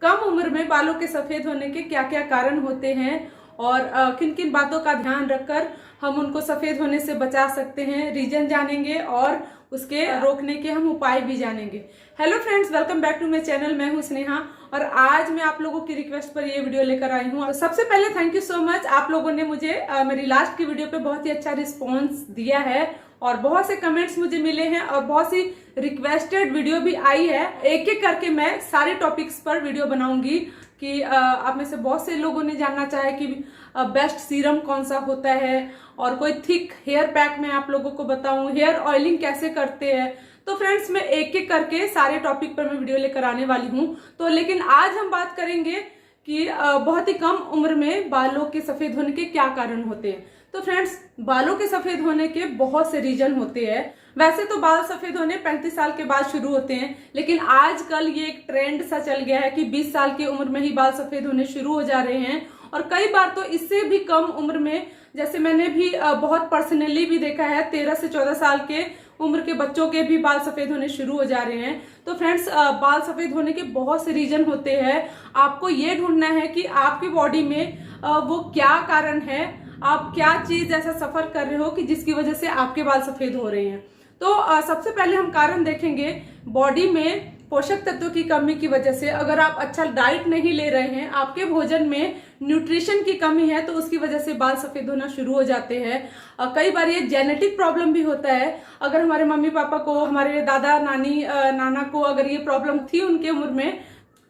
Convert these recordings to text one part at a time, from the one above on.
कम उम्र में बालों के सफेद होने के क्या क्या कारण होते हैं और किन किन बातों का ध्यान रखकर हम उनको सफेद होने से बचा सकते हैं, रीजन जानेंगे और उसके रोकने के हम उपाय भी जानेंगे। Hello friends, welcome back to my channel. मैं हूं स्नेहा और आज मैं आप लोगों की रिक्वेस्ट पर ये वीडियो लेकर आई हूं। सबसे पहले थैंक यू सो मच, आप लोगों ने मुझे मेरी लास्ट की वीडियो पे बहुत ही अच्छा रिस्पॉन्स दिया है और बहुत से कमेंट्स मुझे मिले हैं और बहुत सी रिक्वेस्टेड वीडियो भी आई है। एक एक करके मैं सारे टॉपिक्स पर वीडियो बनाऊंगी कि आप में से बहुत से लोगों ने जानना चाहे कि बेस्ट सीरम कौन सा होता है और कोई थिक हेयर पैक मैं आप लोगों को बताऊं, हेयर ऑयलिंग कैसे करते हैं। तो फ्रेंड्स, मैं एक एक करके सारे टॉपिक पर मैं वीडियो लेकर आने वाली हूं। तो लेकिन आज हम बात करेंगे कि बहुत ही कम उम्र में बालों के सफेद होने के क्या कारण होते हैं। तो फ्रेंड्स, बालों के सफेद होने के बहुत से रीजन होते हैं। वैसे तो बाल सफेद होने 35 साल के बाद शुरू होते हैं, लेकिन आजकल ये एक ट्रेंड सा चल गया है कि 20 साल की उम्र में ही बाल सफेद होने शुरू हो जा रहे हैं और कई बार तो इससे भी कम उम्र में, जैसे मैंने भी बहुत पर्सनली भी देखा है, 13 से 14 साल के उम्र के बच्चों के भी बाल सफेद होने शुरू हो जा रहे हैं। तो फ्रेंड्स, बाल सफेद होने के बहुत से रीजन होते हैं। आपको ये ढूंढना है कि आपकी बॉडी में वो क्या कारण है, आप क्या चीज ऐसा सफर कर रहे हो कि जिसकी वजह से आपके बाल सफेद हो रहे हैं। तो सबसे पहले हम कारण देखेंगे बॉडी में पोषक तत्वों की कमी की वजह से। अगर आप अच्छा डाइट नहीं ले रहे हैं, आपके भोजन में न्यूट्रिशन की कमी है, तो उसकी वजह से बाल सफेद होना शुरू हो जाते हैं। कई बार ये जेनेटिक प्रॉब्लम भी होता है। अगर हमारे मम्मी पापा को, हमारे दादा नानी नाना को अगर ये प्रॉब्लम थी उनके उम्र में,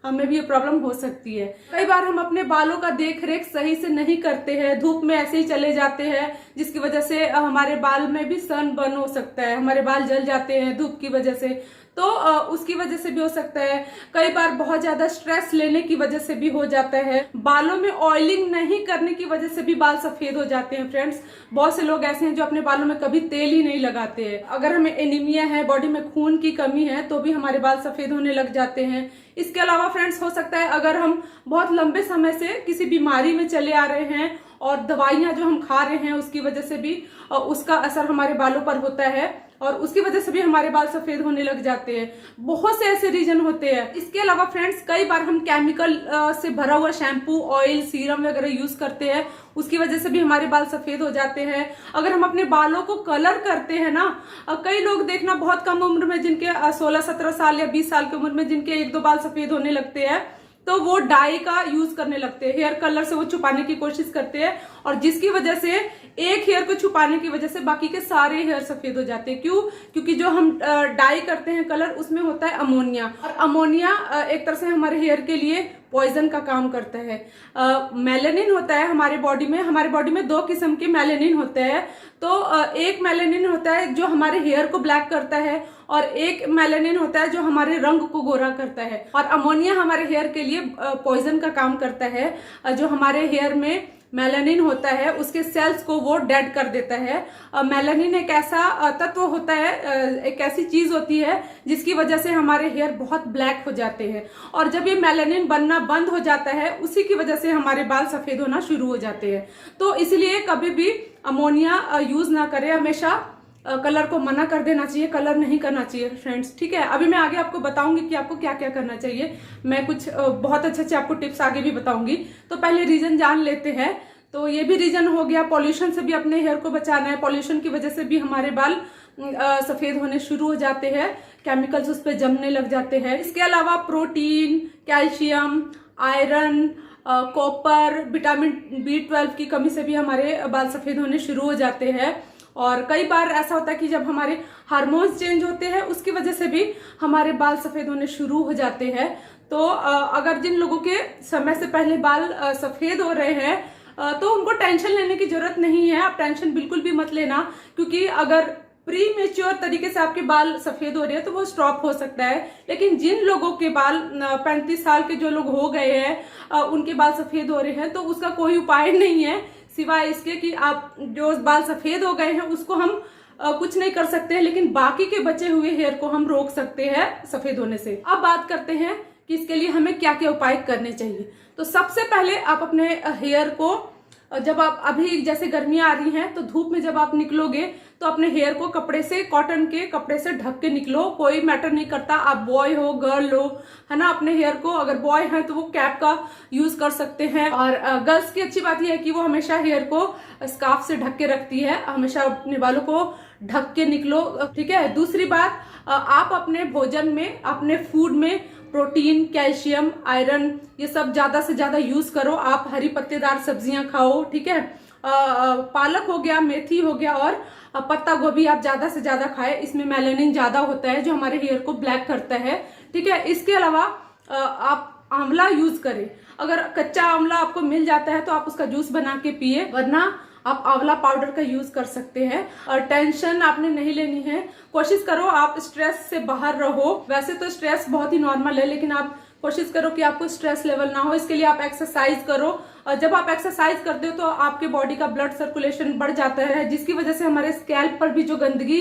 हमें भी ये प्रॉब्लम हो सकती है। कई बार हम अपने बालों का देख रेख सही से नहीं करते हैं, धूप में ऐसे ही चले जाते हैं, जिसकी वजह से हमारे बाल में भी सन बर्न हो सकता है, हमारे बाल जल जाते हैं धूप की वजह से, तो उसकी वजह से भी हो सकता है। कई बार बहुत ज्यादा स्ट्रेस लेने की वजह से भी हो जाता है। बालों में ऑयलिंग नहीं करने की वजह से भी बाल सफेद हो जाते हैं। फ्रेंड्स, बहुत से लोग ऐसे हैं जो अपने बालों में कभी तेल ही नहीं लगाते हैं। अगर हमें एनीमिया है, बॉडी में खून की कमी है, तो भी हमारे बाल सफेद होने लग जाते हैं। इसके अलावा फ्रेंड्स, हो सकता है अगर हम बहुत लंबे समय से किसी बीमारी में चले आ रहे हैं और दवाइयां जो हम खा रहे हैं उसकी वजह से भी उसका असर हमारे बालों पर होता है और उसकी वजह से भी हमारे बाल सफेद होने लग जाते हैं। बहुत से ऐसे रीजन होते हैं। इसके अलावा फ्रेंड्स, कई बार हम केमिकल से भरा हुआ शैम्पू, ऑयल, सीरम वगैरह यूज करते हैं, उसकी वजह से भी हमारे बाल सफेद हो जाते हैं। अगर हम अपने बालों को कलर करते हैं ना, कई लोग देखना बहुत कम उम्र में, जिनके 16-17 साल या 20 साल की उम्र में जिनके 1-2 बाल सफेद होने लगते हैं, तो वो डाई का यूज करने लगते हैं, हेयर कलर से वो छुपाने की कोशिश करते हैं और जिसकी वजह से एक हेयर को छुपाने की वजह से बाकी के सारे हेयर सफेद हो जाते हैं। क्यों? क्योंकि जो हम डाई करते हैं कलर, उसमें होता है अमोनिया और अमोनिया एक तरह से हमारे हेयर के लिए पॉइजन का काम करता है। मेलेनिन होता है हमारे बॉडी में 2 किस्म के मेलेनिन होते हैं। तो एक मेलेनिन होता है जो हमारे हेयर को ब्लैक करता है और एक मेलेनिन होता है जो हमारे रंग को गोरा करता है। और अमोनिया हमारे हेयर के लिए पॉइजन का काम करता है। जो हमारे हेयर में मेलानिन होता है उसके सेल्स को वो डेड कर देता है। मेलानिन एक ऐसा तत्व होता है, एक ऐसी चीज होती है जिसकी वजह से हमारे हेयर बहुत ब्लैक हो जाते हैं और जब ये मेलानिन बनना बंद हो जाता है, उसी की वजह से हमारे बाल सफेद होना शुरू हो जाते हैं। तो इसलिए कभी भी अमोनिया यूज ना करें, हमेशा कलर को मना कर देना चाहिए, कलर नहीं करना चाहिए फ्रेंड्स। ठीक है, अभी मैं आगे आपको बताऊंगी कि आपको क्या क्या करना चाहिए। मैं कुछ बहुत अच्छे आपको टिप्स आगे भी बताऊंगी। तो पहले रीजन जान लेते हैं। तो ये भी रीजन हो गया, पॉल्यूशन से भी अपने हेयर को बचाना है। पॉल्यूशन की वजह से भी हमारे बाल सफेद होने शुरू हो जाते हैं, केमिकल्स उस पर जमने लग जाते हैं। इसके अलावा protein, calcium, iron, copper, vitamin B12 की कमी से भी हमारे बाल सफेद होने शुरू हो जाते हैं। और कई बार ऐसा होता है कि जब हमारे हार्मोन्स चेंज होते हैं, उसकी वजह से भी हमारे बाल सफेद होने शुरू हो जाते हैं। तो अगर जिन लोगों के समय से पहले बाल सफेद हो रहे हैं, तो उनको टेंशन लेने की जरूरत नहीं है। आप टेंशन बिल्कुल भी मत लेना, क्योंकि अगर प्री मेच्योर तरीके से आपके बाल सफेद हो रहे हैं तो वो स्टॉप हो सकता है। लेकिन जिन लोगों के बाल 35 साल के जो लोग हो गए हैं, उनके बाल सफेद हो रहे हैं, तो उसका कोई उपाय नहीं है सिवाय इसके कि आप जो बाल सफेद हो गए हैं उसको हम कुछ नहीं कर सकते हैं, लेकिन बाकी के बचे हुए हेयर को हम रोक सकते हैं सफेद होने से। अब बात करते हैं कि इसके लिए हमें क्या क्या उपाय करने चाहिए। तो सबसे पहले आप अपने हेयर को जब आप अभी जैसे गर्मियां आ रही हैं तो धूप में जब आप निकलोगे तो अपने हेयर को कपड़े से, कॉटन के कपड़े से ढक के निकलो। कोई मैटर नहीं करता, आप बॉय हो गर्ल हो, है ना। अपने हेयर को, अगर बॉय है तो वो कैप का यूज कर सकते हैं। और गर्ल्स की अच्छी बात यह है कि वो हमेशा हेयर को स्कार्फ से ढक के रखती है। हमेशा अपने बालों को ढक के निकलो, ठीक है। दूसरी बात, आप अपने भोजन में, अपने फूड में प्रोटीन, कैल्शियम, आयरन, ये सब ज्यादा से ज्यादा यूज करो। आप हरी पत्तेदार सब्जियां खाओ, ठीक है। पालक हो गया, मेथी हो गया और पत्ता गोभी आप ज्यादा से ज्यादा खाएं। इसमें मेलानिन ज्यादा होता है जो हमारे हेयर को ब्लैक करता है, ठीक है। इसके अलावा आप आंवला यूज करें। अगर कच्चा आंवला आपको मिल जाता है तो आप उसका जूस बना के पिए, वरना आप आंवला पाउडर का यूज कर सकते हैं। और टेंशन आपने नहीं लेनी है। कोशिश करो आप स्ट्रेस से बाहर रहो। वैसे तो स्ट्रेस बहुत ही नॉर्मल है, लेकिन आप कोशिश करो कि आपको स्ट्रेस लेवल ना हो। इसके लिए आप एक्सरसाइज करो। और जब आप एक्सरसाइज करते हो तो आपके बॉडी का ब्लड सर्कुलेशन बढ़ जाता है, जिसकी वजह से हमारे स्कैल्प पर भी जो गंदगी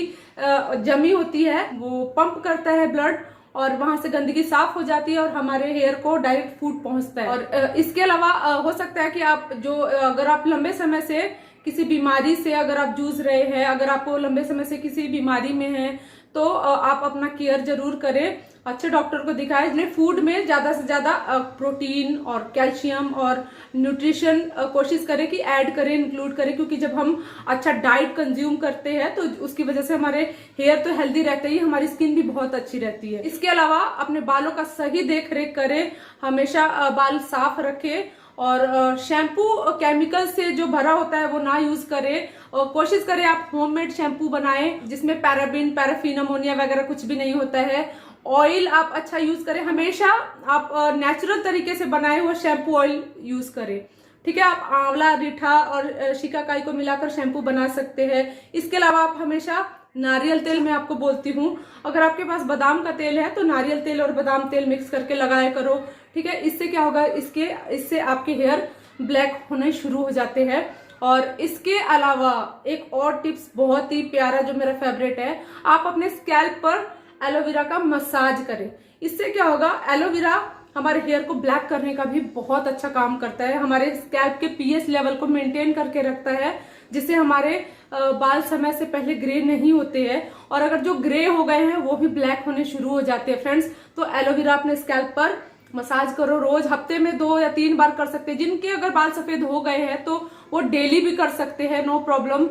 जमी होती है वो पंप करता है ब्लड, और वहां से गंदगी साफ हो जाती है और हमारे हेयर को डायरेक्ट फूड पहुंचता है। और इसके अलावा हो सकता है कि आप अगर आप लंबे समय से किसी बीमारी से अगर आप जूझ रहे हैं, अगर आपको लंबे समय से किसी बीमारी में है, तो आप अपना केयर जरूर करें, अच्छे डॉक्टर को दिखाएं। अपने फूड में ज्यादा से ज्यादा प्रोटीन और कैल्शियम और न्यूट्रिशन कोशिश करें कि ऐड करें, इंक्लूड करें, क्योंकि जब हम अच्छा डाइट कंज्यूम करते हैं तो उसकी वजह से हमारे हेयर तो हेल्दी रहते ही, हमारी स्किन भी बहुत अच्छी रहती है। इसके अलावा अपने बालों का सही देख रेख करें, हमेशा बाल साफ रखें, और शैम्पू केमिकल से जो भरा होता है वो ना यूज करें। और कोशिश करें आप होममेड शैम्पू बनाएं जिसमें पैराबिन, पैराफिन, अमोनिया वगैरह कुछ भी नहीं होता है। ऑयल आप अच्छा यूज करें, हमेशा आप नेचुरल तरीके से बनाए हुए शैम्पू ऑयल यूज करें, ठीक है। आप आंवला, रीठा और शिकाकाई को मिलाकर शैम्पू बना सकते हैं। इसके अलावा आप हमेशा नारियल तेल, मैं आपको बोलती हूँ, अगर आपके पास बादाम का तेल है तो नारियल तेल और बादाम तेल मिक्स करके लगाया करो, ठीक है। इससे क्या होगा, इससे आपके हेयर ब्लैक होने शुरू हो जाते हैं। और इसके अलावा एक और टिप्स बहुत ही प्यारा जो मेरा फेवरेट है, आप अपने स्कैल्प पर एलोवेरा का मसाज करें। इससे क्या होगा, एलोवेरा हमारे हेयर को ब्लैक करने का भी बहुत अच्छा काम करता है। हमारे स्कैल्प के पीएच लेवल को मेंटेन करके रखता है, जिससे हमारे बाल समय से पहले ग्रे नहीं होते हैं, और अगर जो ग्रे हो गए हैं वो भी ब्लैक होने शुरू हो जाते हैं फ्रेंड्स। तो एलोवेरा अपने स्कैल्प पर मसाज करो रोज, हफ्ते में 2 या 3 बार कर सकते हैं। जिनके अगर बाल सफेद हो गए हैं तो वो डेली भी कर सकते हैं, नो प्रॉब्लम।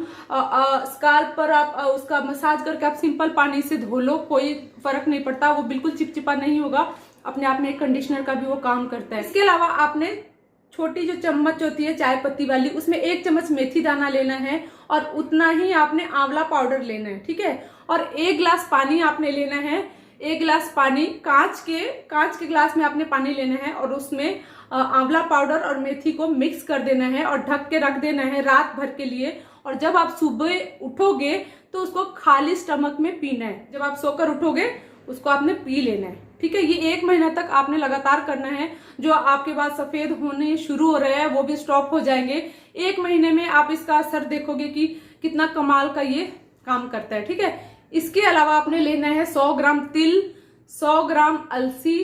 स्कैल्प पर आप उसका मसाज करके आप सिंपल पानी से धो लो, कोई फर्क नहीं पड़ता, वो बिल्कुल चिपचिपा नहीं होगा, अपने आप में एक कंडीशनर का भी वो काम करता है। इसके अलावा आपने छोटी जो चम्मच होती है चाय पत्ती वाली, उसमें 1 चम्मच मेथी दाना लेना है और उतना ही आपने आंवला पाउडर लेना है, ठीक है। और 1 गिलास पानी आपने लेना है। 1 गिलास पानी, कांच के गिलास में आपने पानी लेना है और उसमें आंवला पाउडर और मेथी को मिक्स कर देना है और ढक के रख देना है रात भर के लिए। और जब आप सुबह उठोगे तो उसको खाली स्टमक में पीना है। जब आप सोकर उठोगे उसको आपने पी लेना है, ठीक है। ये 1 महीना तक आपने लगातार करना है। जो आपके बाल सफेद होने शुरू हो रहे हैं वो भी स्टॉप हो जाएंगे। 1 महीने में आप इसका असर देखोगे कि कितना कमाल का ये काम करता है, ठीक है। इसके अलावा आपने लेना है 100 ग्राम तिल, 100 ग्राम अलसी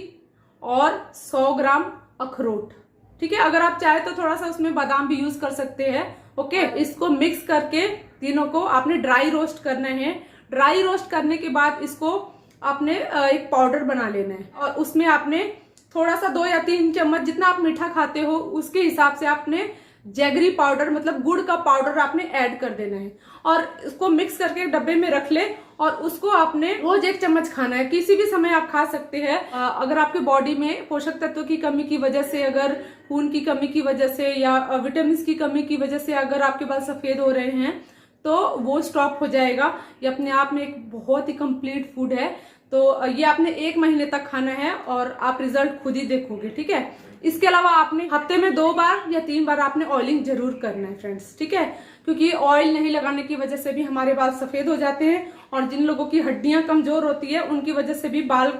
और 100 ग्राम अखरोट, ठीक है। अगर आप चाहे तो थोड़ा सा उसमें बादाम भी यूज कर सकते हैं, ओके। इसको मिक्स करके तीनों को आपने ड्राई रोस्ट करना है। ड्राई रोस्ट करने के बाद इसको आपने एक पाउडर बना लेना है और उसमें आपने थोड़ा सा 2 या 3 चम्मच, जितना आप मीठा खाते हो उसके हिसाब से आपने जैगरी पाउडर, मतलब गुड़ का पाउडर आपने ऐड कर देना है और इसको मिक्स करके एक डब्बे में रख ले। और उसको आपने रोज 1 चम्मच खाना है, किसी भी समय आप खा सकते हैं। अगर आपके बॉडी में पोषक तत्वों की कमी की वजह से, अगर खून की कमी की वजह से या विटामिन की कमी की वजह से अगर आपके बाल सफेद हो रहे हैं तो वो स्टॉप हो जाएगा। ये अपने आप में एक बहुत ही कंप्लीट फूड है। तो ये आपने 1 महीने तक खाना है और आप रिजल्ट खुद ही देखोगे, ठीक है। इसके अलावा आपने हफ्ते में 2 बार या 3 बार आपने ऑयलिंग जरूर करना है फ्रेंड्स, ठीक है। क्योंकि ऑयल नहीं लगाने की वजह से भी हमारे बाल सफेद हो जाते हैं और जिन लोगों की हड्डियां कमजोर होती है उनकी वजह से भी बाल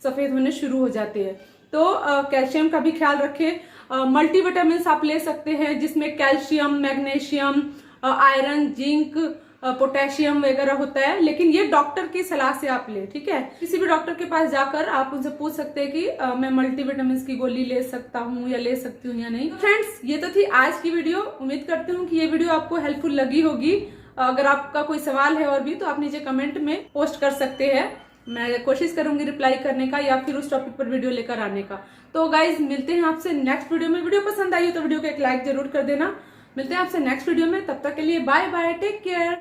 सफेद होने शुरू हो जाते हैं। तो कैल्शियम का भी ख्याल रखें। मल्टीविटामिन आप ले सकते हैं जिसमें calcium, magnesium, iron, zinc, potassium वगैरह होता है, लेकिन ये डॉक्टर की सलाह से आप ले, ठीक है। किसी भी डॉक्टर के पास जाकर आप उनसे पूछ सकते हैं कि मैं मल्टीविटामिन की गोली ले सकता हूँ या ले सकती हूँ या नहीं। फ्रेंड्स, ये तो थी आज की वीडियो। उम्मीद करती हूँ कि ये वीडियो आपको हेल्पफुल लगी होगी। अगर आपका कोई सवाल है और भी तो आप नीचे कमेंट में पोस्ट कर सकते हैं। मैं कोशिश करूंगी रिप्लाई करने का या फिर उस टॉपिक पर वीडियो लेकर आने का। तो गाइज, मिलते हैं आपसे नेक्स्ट वीडियो में। वीडियो पसंद आई हो तो वीडियो को एक लाइक जरूर कर देना। मिलते हैं आपसे नेक्स्ट वीडियो में, तब तक के लिए बाय बाय, टेक केयर।